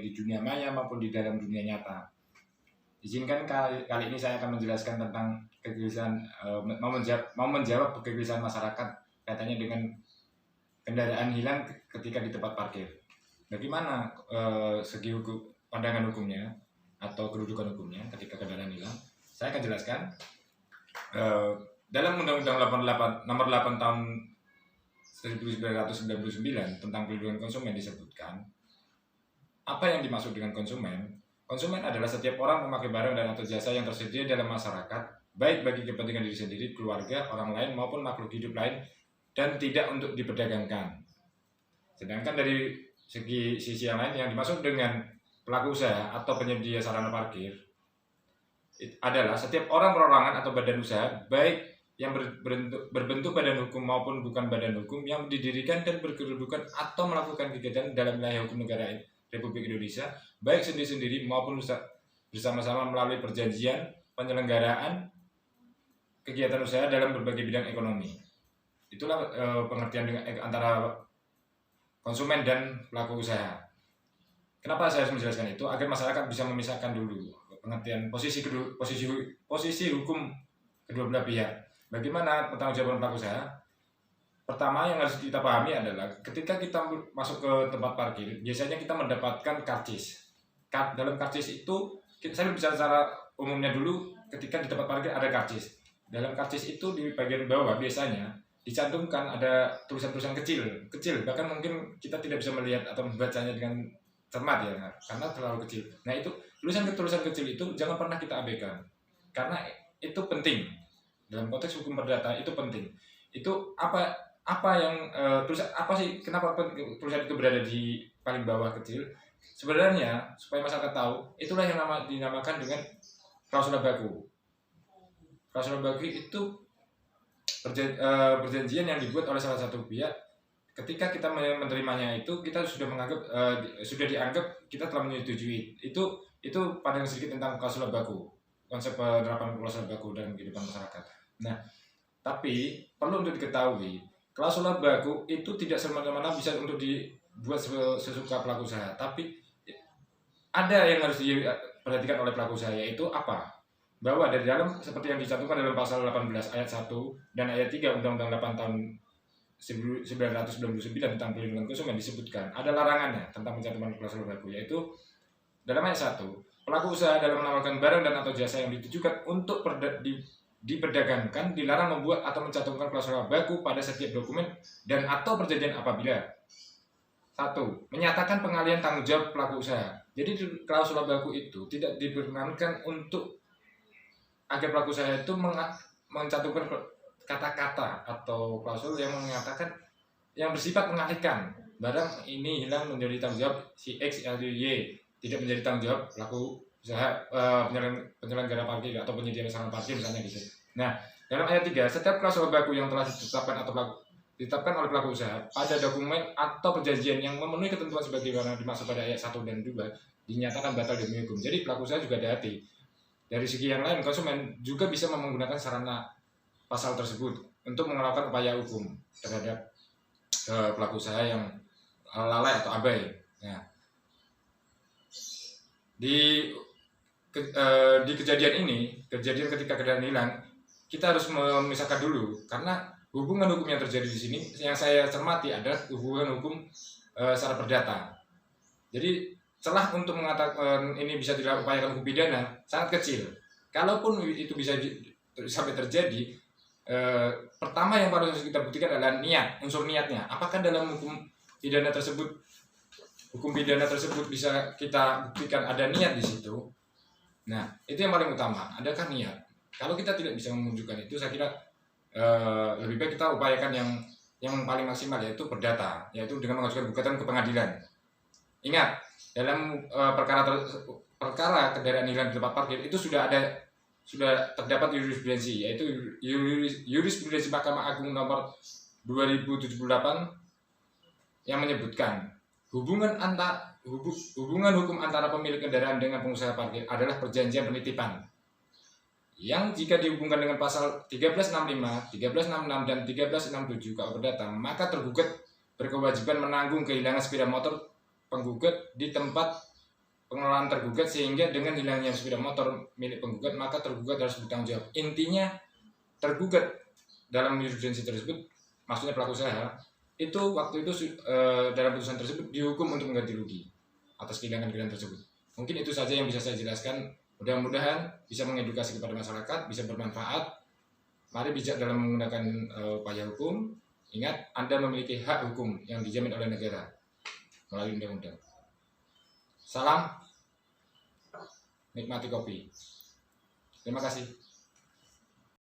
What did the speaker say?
baik di dunia maya maupun di dalam dunia nyata. Izinkan kali ini saya akan menjelaskan tentang kegelisahan, mau menjawab kegelisahan masyarakat katanya dengan kendaraan hilang ketika di tempat parkir. Bagaimana segi pandangan hukumnya atau kedudukan hukumnya ketika kendaraan hilang? Saya akan jelaskan. Dalam Undang-Undang 88 Nomor 8 Tahun 1999 tentang perlindungan konsumen disebutkan apa yang dimaksud dengan konsumen. Konsumen adalah setiap orang memakai barang dan atau jasa yang tersedia dalam masyarakat, baik bagi kepentingan diri sendiri, keluarga, orang lain maupun makhluk hidup lain, dan tidak untuk diperdagangkan. Sedangkan dari sisi yang lain, yang dimaksud dengan pelaku usaha atau penyedia sarana parkir adalah setiap orang, perorangan atau badan usaha, baik yang berbentuk badan hukum maupun bukan badan hukum, yang didirikan dan berkedudukan atau melakukan kegiatan dalam wilayah hukum negara Republik Indonesia, baik sendiri-sendiri maupun bersama-sama melalui perjanjian penyelenggaraan kegiatan usaha dalam berbagai bidang ekonomi. Itulah pengertian antara konsumen dan pelaku usaha. Kenapa saya harus menjelaskan itu? Agar masyarakat bisa memisahkan dulu pengertian posisi hukum kedua belah pihak. Bagaimana pertanggungjawaban pelaku usaha? Pertama yang harus kita pahami adalah ketika kita masuk ke tempat parkir, biasanya kita mendapatkan karcis. Dalam karcis itu, saya bicara secara umumnya dulu, ketika di tempat parkir ada karcis. Dalam karcis itu di bagian bawah biasanya dicantumkan ada tulisan-tulisan kecil, bahkan mungkin kita tidak bisa melihat atau membacanya dengan cermat ya, karena terlalu kecil. Nah itu tulisan kecil itu jangan pernah kita abaikan, karena itu penting dalam konteks hukum perdata, itu penting. Itu apa yang tulisan apa sih, kenapa tulisan itu berada di paling bawah kecil? Sebenarnya supaya masyarakat tahu, itulah yang dinamakan dengan klausula baku. Klausula baku itu perjanjian yang dibuat oleh salah satu pihak. Ketika kita menerimanya itu, kita sudah dianggap kita telah menyetujui. Itu pandangan sedikit tentang klausula baku, konsep penerapan klausula baku dalam kehidupan masyarakat. Nah, tapi perlu untuk diketahui, klausula baku itu tidak semena-mena bisa untuk dibuat sesuka pelaku usaha, tapi ada yang harus diperhatikan oleh pelaku usaha, yaitu apa? Bahwa dari dalam, seperti yang dicantumkan dalam pasal 18 ayat 1 dan ayat 3 Undang-Undang 8 tahun 1999 tentang perlindungan konsumen disebutkan ada larangannya tentang pencantuman klausula baku, yaitu dalam ayat 1, pelaku usaha dalam menawarkan barang dan atau jasa yang ditujukan untuk diperdagangkan dilarang membuat atau mencantumkan klausula baku pada setiap dokumen dan atau perjanjian apabila 1. Menyatakan pengalihan tanggung jawab pelaku usaha. Jadi klausula baku itu tidak diperkenankan untuk agar pelaku usaha itu mencantumkan kata-kata atau klausul yang mengatakan yang bersifat mengalihkan barang ini hilang menjadi tanggung jawab si X atau Y, tidak menjadi tanggung jawab pelaku usaha penyelenggara parkir atau penyedia sarana parkir misalnya gitu. Nah, dalam ayat 3, setiap klausula baku yang telah ditetapkan oleh pelaku usaha pada dokumen atau perjanjian yang memenuhi ketentuan sebagaimana dimaksud pada ayat 1 dan 2 dinyatakan batal demi hukum. Jadi pelaku usaha juga hati-hati. Dari segi yang lain, konsumen juga bisa menggunakan sarana pasal tersebut untuk melakukan upaya hukum terhadap pelaku usaha yang lalai atau abai. Nah, di kejadian ketika kendaraan hilang, kita harus memisahkan dulu, karena hubungan hukum yang terjadi di sini yang saya cermati adalah hubungan hukum secara perdata. Jadi celah untuk mengatakan ini bisa diupayakan hukum pidana sangat kecil. Kalaupun itu bisa sampai terjadi, pertama yang harus kita buktikan adalah niat, unsur niatnya. Apakah dalam hukum pidana tersebut bisa kita buktikan ada niat di situ? Nah, itu yang paling utama. Adakah niat? Kalau kita tidak bisa menunjukkan itu, saya kira lebih baik kita upayakan yang paling maksimal, yaitu perdata, yaitu dengan mengajukan gugatan ke pengadilan. Ingat, dalam perkara kendaraan hilang di tempat parkir itu sudah terdapat jurisprudensi, yaitu jurisprudensi Mahkamah Agung nomor 2078 yang menyebutkan hubungan hukum antara pemilik kendaraan dengan pengusaha parkir adalah perjanjian penitipan yang jika dihubungkan dengan pasal 1365, 1366 dan 1367 KUH Perdata, maka tergugat berkewajiban menanggung kehilangan sepeda motor penggugat di tempat pengelolaan tergugat, sehingga dengan hilangnya sepeda motor milik penggugat maka tergugat harus bertanggung jawab. Intinya tergugat dalam jurisprudensi tersebut, maksudnya pelaku usaha itu waktu itu dalam putusan tersebut dihukum untuk mengganti rugi atas kehilangan tersebut. Mungkin itu saja yang bisa saya jelaskan. Mudah-mudahan bisa mengedukasi kepada masyarakat, bisa bermanfaat. Mari bijak dalam menggunakan upaya hukum. Ingat, Anda memiliki hak hukum yang dijamin oleh negara melalui undang-undang. Salam, nikmati kopi. Terima kasih.